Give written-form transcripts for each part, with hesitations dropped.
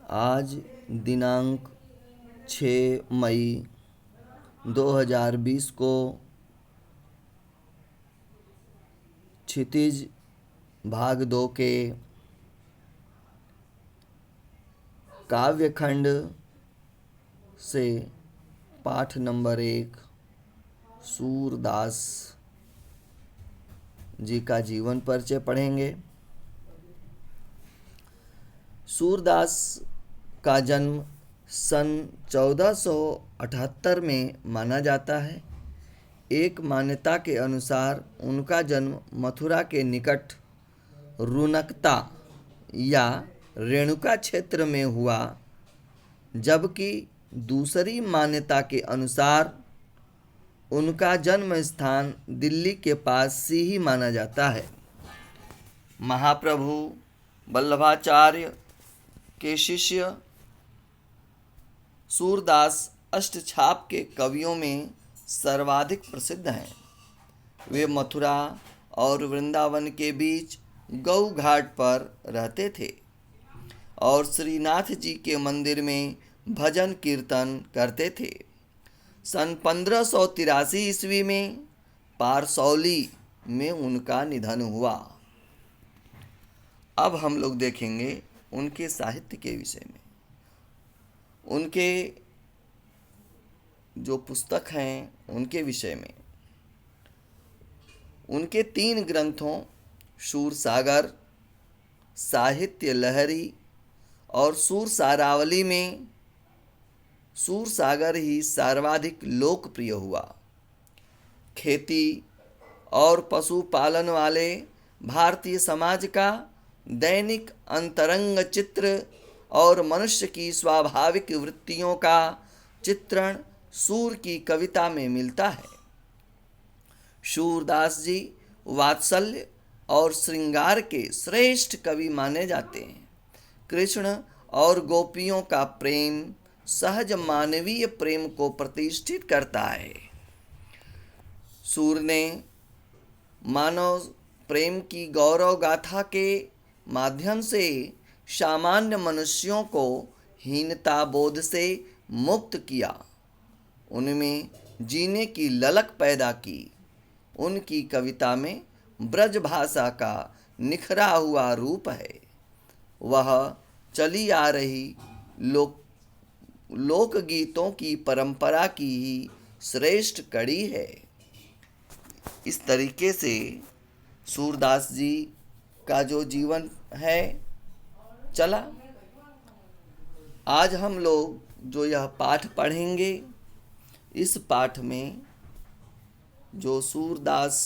आज दिनांक 6 मई 2020 को क्षितिज भाग 2 के काव्यखंड से पाठ नंबर 1 सूरदास जी का जीवन परिचय पढ़ेंगे। सूरदास का जन्म सन 1478 में माना जाता है। एक मान्यता के अनुसार उनका जन्म मथुरा के निकट रुनकता या रेणुका क्षेत्र में हुआ, जबकि दूसरी मान्यता के अनुसार उनका जन्म स्थान दिल्ली के पास से ही माना जाता है। महाप्रभु वल्लभाचार्य के शिष्य सूरदास अष्टछाप के कवियों में सर्वाधिक प्रसिद्ध हैं। वे मथुरा और वृंदावन के बीच गौ घाट पर रहते थे और श्रीनाथ जी के मंदिर में भजन कीर्तन करते थे। सन 1583 ईस्वी में पारसौली में उनका निधन हुआ। अब हम लोग देखेंगे उनके साहित्य के विषय में। उनके जो पुस्तक हैं उनके विषय में। उनके 3 ग्रंथों सूरसागर, साहित्य लहरी और सूरसारावली में सूरसागर ही सर्वाधिक लोकप्रिय हुआ। खेती और पशुपालन वाले भारतीय समाज का दैनिक अंतरंग चित्र और मनुष्य की स्वाभाविक वृत्तियों का चित्रण सूर की कविता में मिलता है। सूरदास जी वात्सल्य और श्रृंगार के श्रेष्ठ कवि माने जाते हैं। कृष्ण और गोपियों का प्रेम सहज मानवीय प्रेम को प्रतिष्ठित करता है। सूर ने मानव प्रेम की गौरव गाथा के माध्यम से सामान्य मनुष्यों को हीनता बोध से मुक्त किया, उनमें जीने की ललक पैदा की। उनकी कविता में ब्रज भाषा का निखरा हुआ रूप है। वह चली आ रही लोकगीतों की परंपरा की ही श्रेष्ठ कड़ी है। इस तरीके से सूरदास जी का जो जीवन है चला। आज हम लोग जो यह पाठ पढ़ेंगे, इस पाठ में जो सूरदास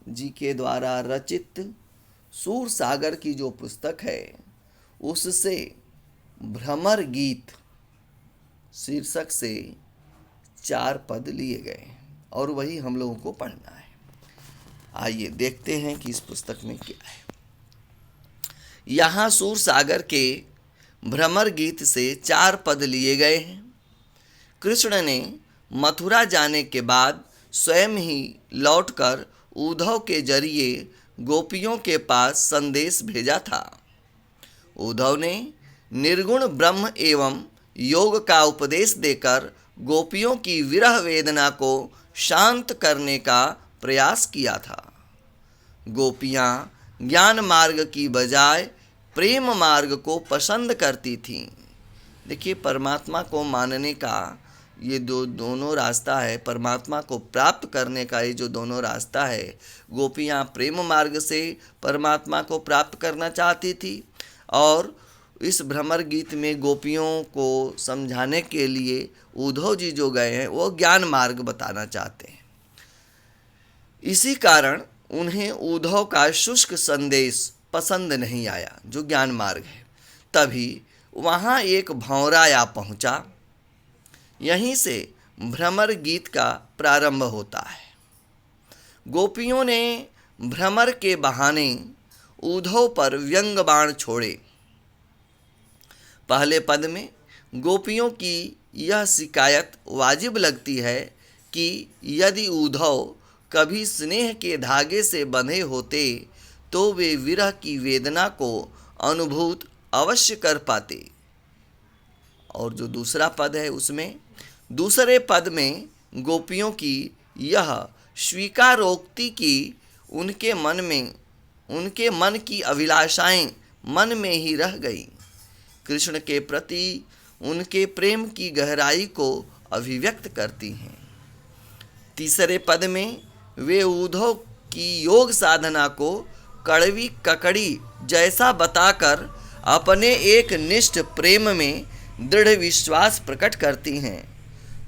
जी के द्वारा रचित सूरसागर की जो पुस्तक है, उससे भ्रमर गीत शीर्षक से 4 पद लिए गए और वही हम लोगों को पढ़ना है। आइए देखते हैं कि इस पुस्तक में क्या है। यहाँ सूरसागर के भ्रमर गीत से 4 पद लिए गए हैं। कृष्ण ने मथुरा जाने के बाद स्वयं ही लौटकर उद्धव के जरिए गोपियों के पास संदेश भेजा था। उद्धव ने निर्गुण ब्रह्म एवं योग का उपदेश देकर गोपियों की विरह वेदना को शांत करने का प्रयास किया था। गोपियाँ ज्ञान मार्ग की बजाय प्रेम मार्ग को पसंद करती थीं। देखिए, परमात्मा को मानने का ये दोनों रास्ता है, परमात्मा को प्राप्त करने का ये जो दोनों रास्ता है, गोपियाँ प्रेम मार्ग से परमात्मा को प्राप्त करना चाहती थी और इस भ्रमर गीत में गोपियों को समझाने के लिए उद्धव जी जो गए हैं वो ज्ञान मार्ग बताना चाहते हैं। इसी कारण उन्हें उद्धव का शुष्क संदेश पसंद नहीं आया, जो ज्ञान मार्ग है। तभी वहाँ एक भंवरा आ पहुँचा। यहीं से भ्रमर गीत का प्रारंभ होता है। गोपियों ने भ्रमर के बहाने उद्धव पर व्यंग बाण छोड़े। पहले पद में गोपियों की यह शिकायत वाजिब लगती है कि यदि उद्धव कभी स्नेह के धागे से बंधे होते तो वे विरह की वेदना को अनुभूत अवश्य कर पाते, और जो दूसरा पद है उसमें, दूसरे पद में गोपियों की यह स्वीकारोक्ति की उनके मन की अभिलाषाएं मन में ही रह गई, कृष्ण के प्रति उनके प्रेम की गहराई को अभिव्यक्त करती हैं। तीसरे पद में वे उद्धव की योग साधना को कड़वी ककड़ी जैसा बताकर अपने एक निष्ठ प्रेम में दृढ़ विश्वास प्रकट करती हैं।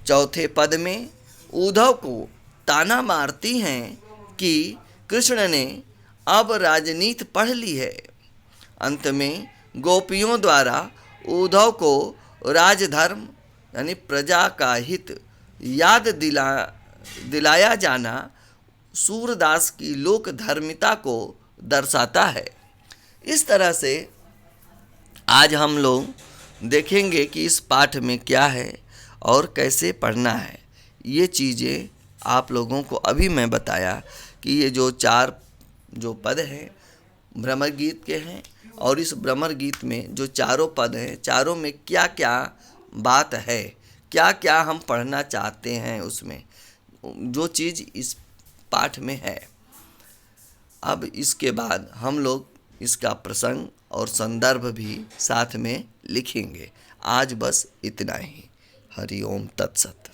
चौथे पद में उद्धव को ताना मारती हैं कि कृष्ण ने अब राजनीति पढ़ ली है। अंत में गोपियों द्वारा उद्धव को राजधर्म यानी प्रजा का हित याद दिलाया जाना सूरदास की लोक धर्मिता को दर्शाता है। इस तरह से आज हम लोग देखेंगे कि इस पाठ में क्या है और कैसे पढ़ना है। ये चीज़ें आप लोगों को अभी मैं बताया कि ये जो 4 जो पद हैं भ्रमर गीत के हैं, और इस भ्रमर गीत में जो चारों पद हैं, चारों में क्या क्या बात है, क्या क्या हम पढ़ना चाहते हैं, उसमें जो चीज़ इस पाठ में है। अब इसके बाद हम लोग इसका प्रसंग और संदर्भ भी साथ में लिखेंगे। आज बस इतना ही। हरि ओम तत्सत।